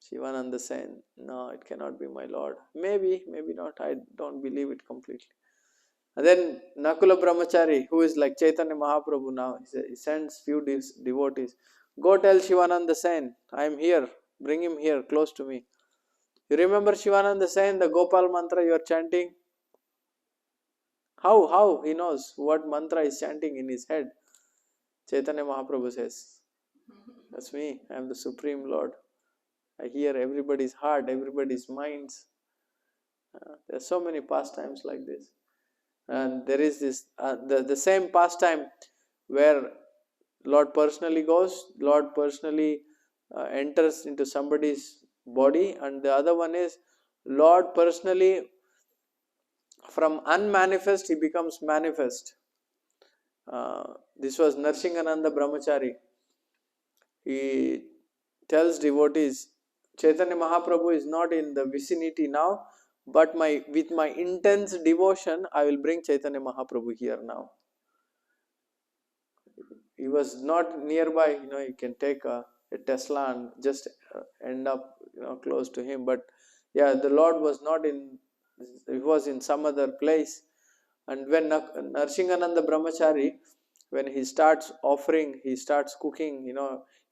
Shivananda Sen. No, it cannot be my Lord. Maybe, maybe not. I don't believe it completely. And then Nakula Brahmachari, who is like Chaitanya Mahaprabhu now, he sends few devotees. Go tell Shivananda Sen, I am here. Bring him here, close to me. You remember Shivananda Sen, the Gopal mantra you are chanting? How? He knows what mantra is chanting in his head. Chaitanya Mahaprabhu says, that's me. I am the Supreme Lord. I hear everybody's heart, everybody's minds. There are so many pastimes like this. And there is this, the same pastime where Lord personally goes, Lord personally enters into somebody's body, and the other one is Lord personally, from unmanifest, he becomes manifest. This was Narsinghananda Brahmachari. He tells devotees, Chaitanya Mahaprabhu is not in the vicinity now, but with my intense devotion, I will bring Chaitanya Mahaprabhu here now. He was not nearby, you can take a Tesla and just end up, close to him. But yeah, the Lord was not in, he was in some other place. And when Narsinghananda Brahmachari, when he starts offering, he starts cooking,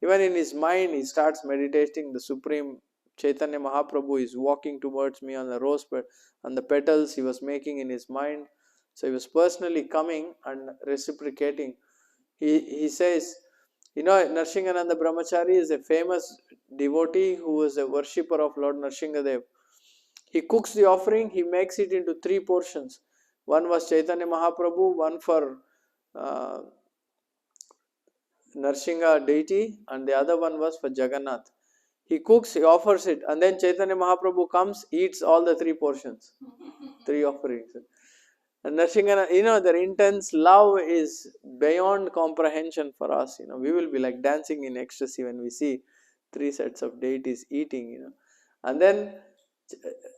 even in his mind, he starts meditating. The Supreme Chaitanya Mahaprabhu is walking towards me on the on the petals he was making in his mind. So he was personally coming and reciprocating. He says, Narsinghananda Brahmachari is a famous devotee who is a worshipper of Lord Narsinghadev. He cooks the offering, he makes it into 3 portions. One was Chaitanya Mahaprabhu, one for uh, Narsingha deity, and the other one was for Jagannath. He cooks, he offers it, and then Chaitanya Mahaprabhu comes, eats all the 3 portions, 3 offerings. And Narsingha, their intense love is beyond comprehension for us. We will be like dancing in ecstasy when we see 3 sets of deities eating. And then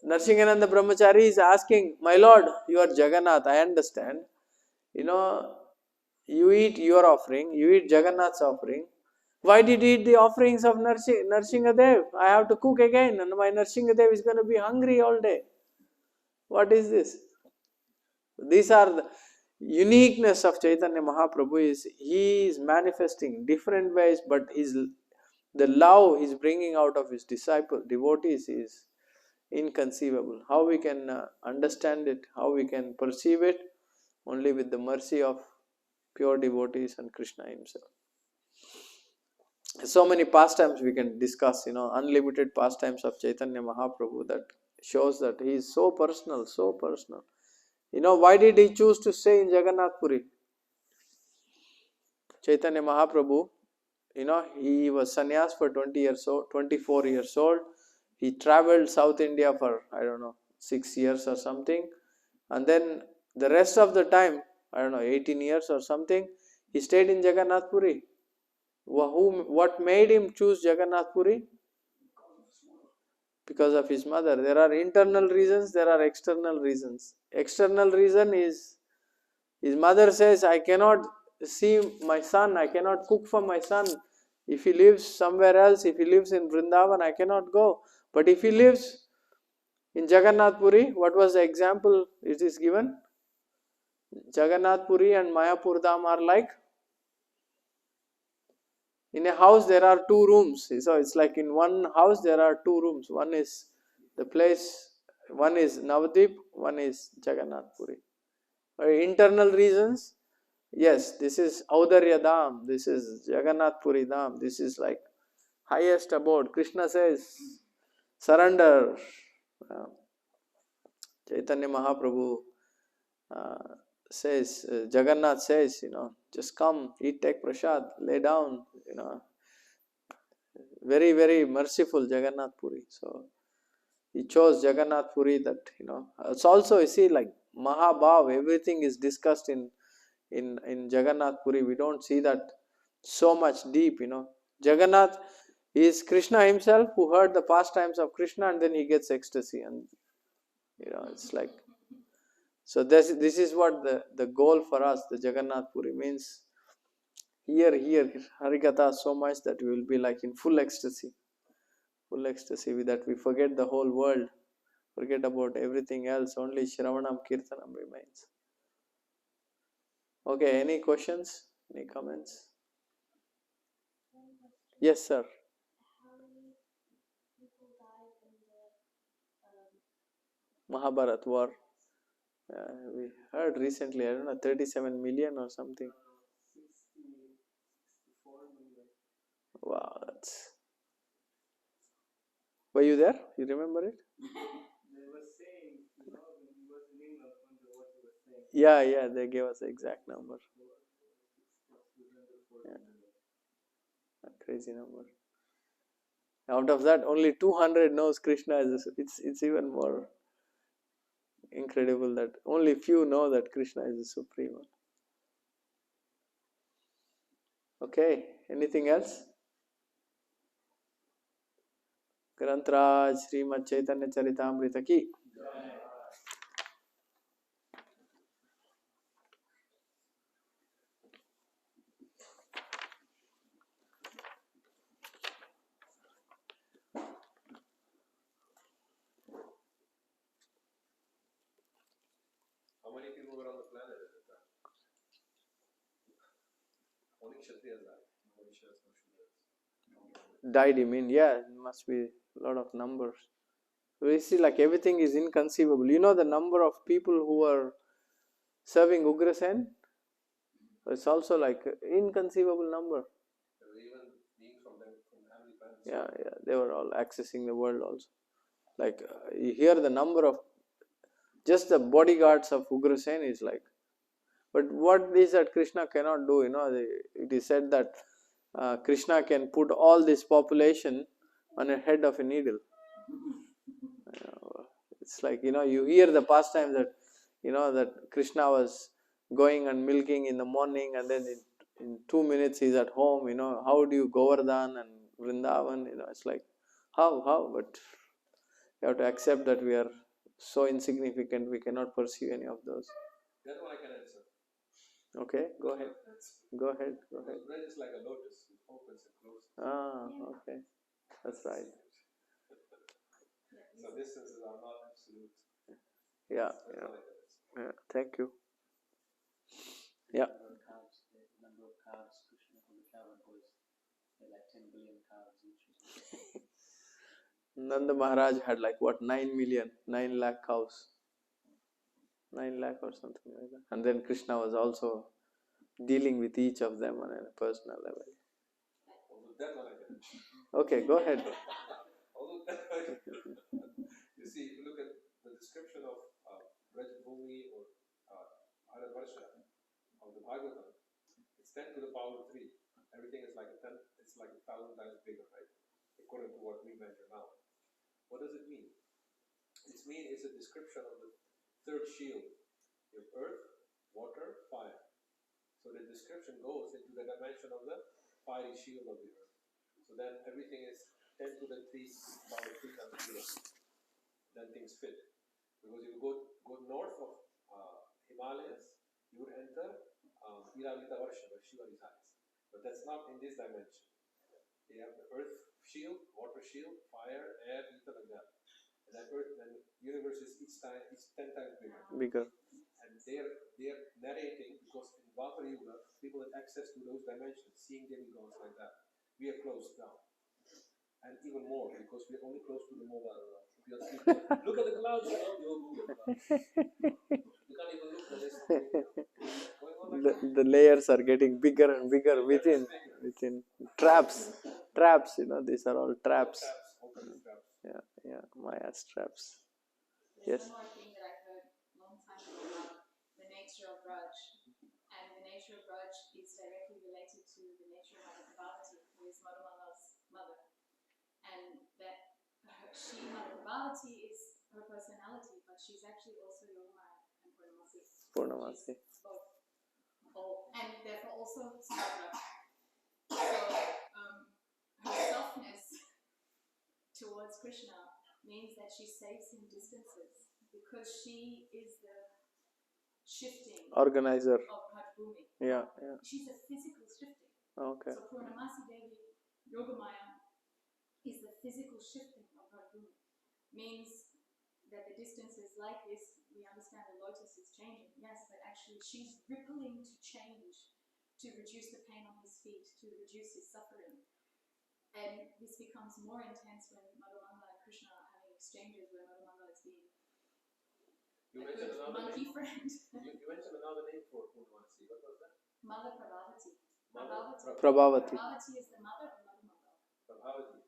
Narsinghananda Brahmachari is asking, my Lord, you are Jagannath, I understand. You eat your offering, you eat Jagannath's offering. Why did you eat the offerings of Narsinghadev? I have to cook again, and my Narsinghadev is going to be hungry all day. What is this? These are the uniqueness of Chaitanya Mahaprabhu. He is manifesting different ways, but the love he's bringing out of his devotees is inconceivable. How we can understand it, how we can perceive it, only with the mercy of pure devotees and Krishna himself. So many pastimes we can discuss, unlimited pastimes of Chaitanya Mahaprabhu, that shows that he is so personal, so personal. Why did he choose to stay in Jagannath Puri? Chaitanya Mahaprabhu, he was sannyas for 24 years old. He traveled South India for, 6 years or something. And then the rest of the time, 18 years or something, he stayed in Jagannath Puri. What made him choose Jagannath Puri? Because of his mother. There are internal reasons, there are external reasons. External reason is, his mother says, I cannot see my son, I cannot cook for my son. If he lives somewhere else, if he lives in Vrindavan, I cannot go. But if he lives in Jagannath Puri, what was the example it is given? Jagannath Puri and Mayapur Dham are like, in a house there are 2 rooms. So it's like in one house there are 2 rooms. One is the place, one is Navadip, one is Jagannath Puri. Internal reasons, yes, this is Audarya Dham, this is Jagannath Puri Dham, this is like highest abode. Krishna says, surrender. Chaitanya Mahaprabhu says, Jagannath says, just come, eat, take prasad, lay down, very, very merciful Jagannath Puri. So he chose Jagannath Puri, that, it's also, you see, like Mahabhav, everything is discussed in Jagannath Puri. We don't see that so much deep, Jagannath is Krishna himself who heard the pastimes of Krishna, and then he gets ecstasy, and it's like, so this is what the goal for us, the Jagannath Puri means. Hear Harikatha so much that we will be like in full ecstasy, with that we forget the whole world, forget about everything else, only Shravanam Kirtanam remains. Okay, any questions, any comments? Yes, sir. Mahabharat war. We heard recently, 37 million or something. Wow, that's. Were you there? You remember it?
They were saying, when he was in England, what he was saying.
Yeah, they gave us the exact number. Yeah. A crazy number. Out of that, only 200 knows Krishna is. It's even more incredible that only few know that Krishna is the Supreme. Okay, anything else? Grantraj Srimad Chaitanya Charitamrita ki
How many people were on the planet at the time? Only Kshatriyas died. No Vaishyas, no Shudras.
Died, you mean? Yeah, it must be a lot of numbers. We see like everything is inconceivable. You know the number of people who are serving Ugrasen? It's also like inconceivable number.
There were even beings from heavenly planets.
Yeah, they were all accessing the world also. Like you hear the number of just the bodyguards of Ugrasen is like. But what is that Krishna cannot do? It is said that Krishna can put all this population on a head of a needle. It's like you hear the pastime that that Krishna was going and milking in the morning, and then in 2 minutes he's at home. How do you Govardhan and Vrindavan? It's like how? But you have to accept that we are so insignificant. We cannot pursue any of those.
That one I can answer.
Okay, go ahead. Go ahead.
Bread is like a lotus, it opens and closes.
Okay, that's right.
So distances are not absolute.
Yeah. Thank you. Yeah.
The number of calves Krishna on the cow was like 10 billion calves each.
Nanda Maharaj had like what 9 lakh cows. 9 lakh or something like that. And then Krishna was also dealing with each of them on a personal level. Okay, go ahead.
You see, if you look at the description of Brajabhumi or Bharatvarsha of the Bhagavatam, it's 10 to the power 3. Everything is like it's like 1,000 times bigger, right? According to what we measure now. What does it mean? It's a description of the third shield. You have earth, water, fire. So the description goes into the dimension of the fiery shield of the earth. So then everything is 10 to the 3 power 3 times bigger. Then things fit. Because if you go north of Himalayas, you would enter Iravita Varsha, where Shiva resides. But that's not in this dimension. They have the earth shield, water shield, fire, air, ether, like that. And that earth, then universe is each 10 times bigger. And they are narrating, because in Dwapara Yuga, people had access to those dimensions, seeing demigods like that. We are closed now. And even more, because we are only close to the mobile world. Look at the clouds, you can't even look at this.
The layers are getting bigger and bigger within traps. These are all traps. Yeah, Maya's traps.
There's
Yes.
one more thing that I heard a long time ago about the nature of Raj. And the nature of Raj is directly related to the nature of Mother Parvati, who is Madhumala's mother. And that Mother Parvati is her personality, but she's actually also Yogmaya and Purnamasi. She's both. And therefore also Sumatra. So her softness towards Krishna means that she saves him distances, because she is the shifting
Organizer
of Bhumi.
Yeah.
She's a physical shifting.
Okay.
So Purnamasi Devi, Yogamaya, is the physical shifting of Bhumi. Means that the distances like this, we understand the lotus is changing, yes, but actually she's rippling to change, to reduce the pain on his feet, to reduce his suffering. And this becomes more intense when Madhumangala and Krishna are having exchanges where Madhumangala is being a good monkey friend.
You mentioned another name for Purnamasi. What was that?
Mother Prabhavati.
Prabhavati.
Prabhavati is the mother of Madhumangala.
Prabhavati.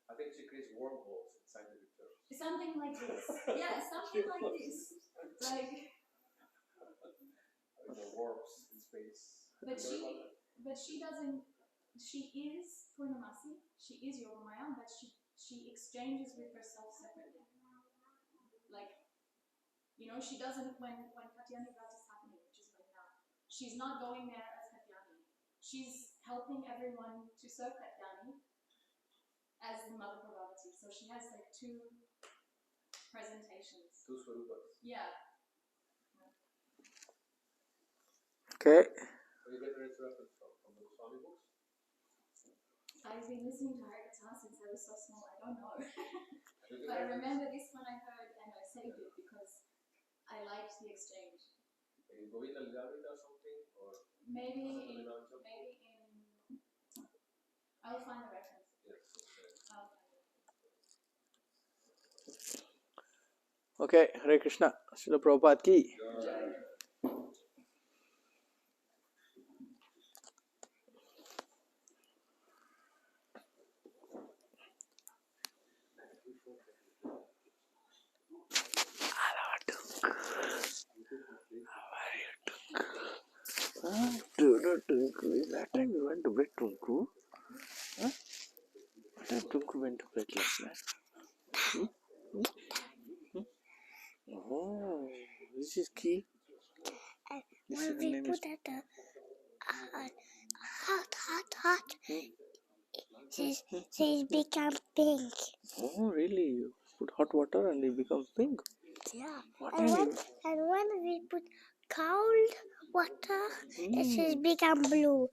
I think she creates wormholes in scientific terms.
Something like this. Yeah, something like this. Like
the warps in space.
But she doesn't. She is Purnamasi. She is Yogamaya, but she exchanges with herself separately. Like, she doesn't when Katyani Vrat is happening, which is right now. She's not going there as Katyani. She's helping everyone to serve Katyani as the Mother Prabhavati. So she has like two presentations.
Two Swarupas.
Yeah.
Okay.
Where you get the reference from the Swami books?
I've been listening to Harikatha since I was so small, I don't know.
Do you
But I
get
remember this one I heard and I saved it because I liked the exchange.
in Govinda Lilavita or something? Or
Maybe in,
Lilavita?
I'll find the reference.
Yes.
I'll find it.
Okay, Hare Krishna. Srila Prabhupada ki. Is that time you went to bed, Tunku? Huh? What time Tunku went to bed last night? Oh, this is key. This
When
is
we
name
put
is.
it hot, she's become pink.
Oh, really? You put hot water and it becomes pink.
Yeah.
What
And
time
when,
you?
and when we put cold water, she's become blue.